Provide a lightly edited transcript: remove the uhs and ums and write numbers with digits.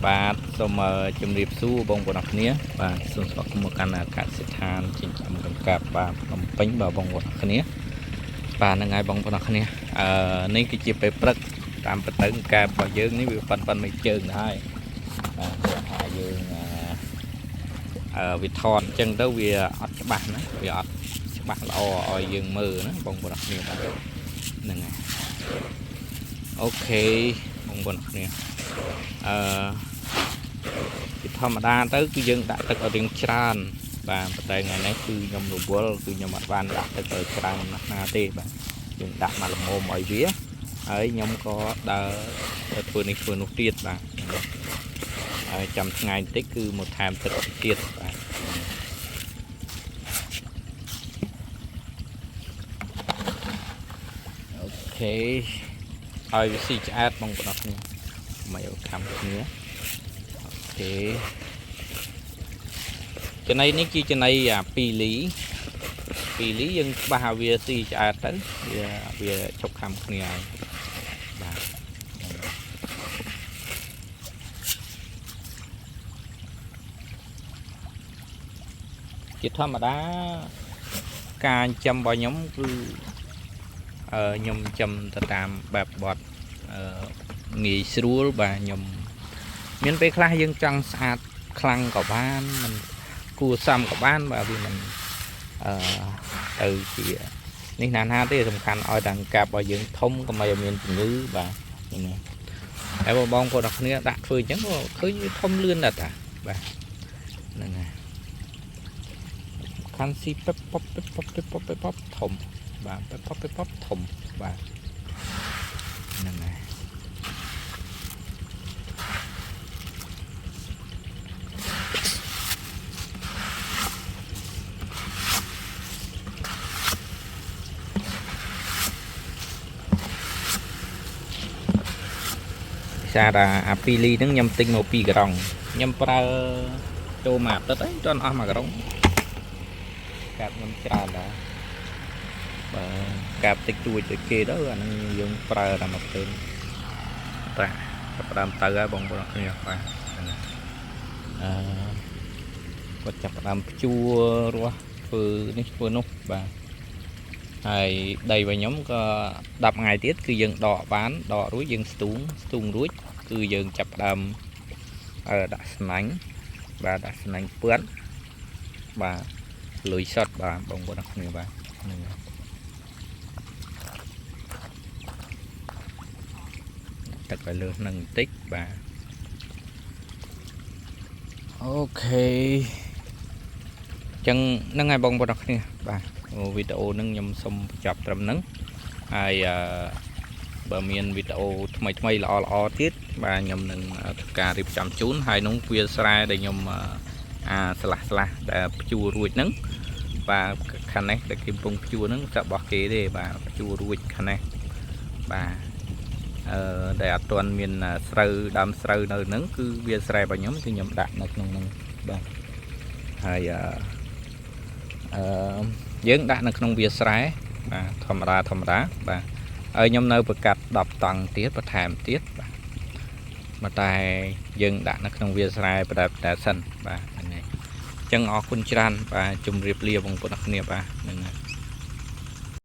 បាទសូមជំរាបសួរបងប្អូនអរគ្នាបាទសូមស្វាគមន៍មកកាន់កសិដ្ឋានចិញ្ចឹមកង្កែបបាទភ្នំពេញបាទបងប្អូនអរគ្នាបាទហ្នឹងហើយបងប្អូនអរគ្នានេះគឺជាពេលព្រឹកតាមប្រទៅកែបរបស់យើងនេះវាប៉ុនមិនជើងទៅហើយបាទថាយើងវាថតអញ្ចឹងទៅវាអត់ច្បាស់ណាវាអត់ច្បាស់ល្អឲ្យយើងមើលណាបងប្អូនអរគ្នាបាទហ្នឹងហើយអូខេបងប្អូនអរគ្នាពីធម្មតាទៅគឺយើងដាក់ទឹកឲ្យរៀងច្រើនបាទប៉ុន្តែថ្ងៃនេះគឺខ្ញុំរវល់គឺខ្ញុំអត់បានដាក់ទឹកឲ្យច្រើនណាស់ទេបាទយើងដាក់មកល្មមឲ្យវាហើយខ្ញុំក៏ដើរទៅធ្វើនេះធ្វើនោះទៀតបាទហើយចាំថ្ងៃបន្តិចគឺមកថែមទឹកទៀតបាទអូខេឲ្យវាស៊ីឆ្អែតបងប្អូនអរគ្នាមកយកខំគ្នាអូខេចំណីនេះគឺចំណី2លីយើងច្បាស់ឲ្យវាស៊ីឆ្អែតទៅវាជប់ខំគ្នាហើយបាទជាធម្មតាការចិញ្ចឹមរបស់ខ្ញុំគឺខ្ញុំចិញ្ចឹមទៅតាមបែបបត់ងាយស្រួលបាទខ្ញុំមានពេលខ្លះយើងចង់ស្អាតខ្លាំងក៏បានមិនគួរសមក៏បានបាទវាមិនទៅជានេះណាទេសំខាន់ឲ្យតែកាប់ឲ្យយើងធំកុំឲ្យមានជំងឺបាទហ្នឹងហើយបងប្អូនអរគ្នាដាក់ធ្វើអញ្ចឹងក៏ឃើញវាធំលឿនដែរតាបាទហ្នឹងហើយខាន់ស៊ីពេបប៉ុបធំបាទពេបធំបាទហ្នឹងហើយសារអា2លីហ្នឹងខ្ញុំទិញមក2ក្រុងខ្ញុំប្រើចូលមួយអាទិត្យហើយមិនទាន់អស់មួយក្រុងកាប់ខ្ញុំច្រើនដែរបើកាប់តិចតួចទៅគេទៅអាហ្នឹងយើងប្រើតែមកពេលបាទចាប់ផ្ដើមទៅហើយបងប្អូនគ្នាបាទគាត់ចាប់ផ្ដើមភ្ជួររស់ធ្វើនេះធ្វើនោះបាទហើយដីរបស់ខ្ញុំក៏10ថ្ងៃទៀតគឺយើងដកបានដករួចយើងស្ទូងរួចគឺយើងចាប់ផ្ដើមដាក់ស្នាញ់បាទដាក់ស្នាញ់ពឿនបាទលុយសុតបាទបងប្អូនអរគ្នាបាទហ្នឹងទឹកឲ្យលើសនឹងបន្តិចបាទអូខេចឹងហ្នឹងហើយបងប្អូនអរគ្នាបាទវីដេអូហ្នឹងខ្ញុំសូមបញ្ចប់ត្រឹមហ្នឹងហើយបើមានវីដេអូថ្មីល្អទៀតបាទខ្ញុំនឹងធ្វើការរៀបចំជូនហើយនោះវាស្រែដែលខ្ញុំស្លាស់ដែលភ្ជួររួចហ្នឹងបាទខាងនេះដែលគេកំពុងភ្ជួរហ្នឹងរបស់គេទេបាទភ្ជួររួចខាងនេះបាទដែលអត់ទាន់មានស្រូវដើមស្រូវនៅហ្នឹងគឺវាស្រែរបស់ខ្ញុំគឺខ្ញុំដាក់នៅក្នុងហ្នឹងបាទហើយយើងដាក់នៅក្នុងវាស្រែបាទធម្មតាបាទហើយខ្ញុំនៅប្រកាត់10តង់ទៀតបន្ថែមទៀតបាទតែយើងដាក់នៅក្នុងវាស្រែប្រតែសិនបាទហ្នឹងហើយអញ្ចឹងអរគុណច្រើនបាទជម្រាបលាបងប្អូនអរគ្នាបាទហ្នឹងហើយ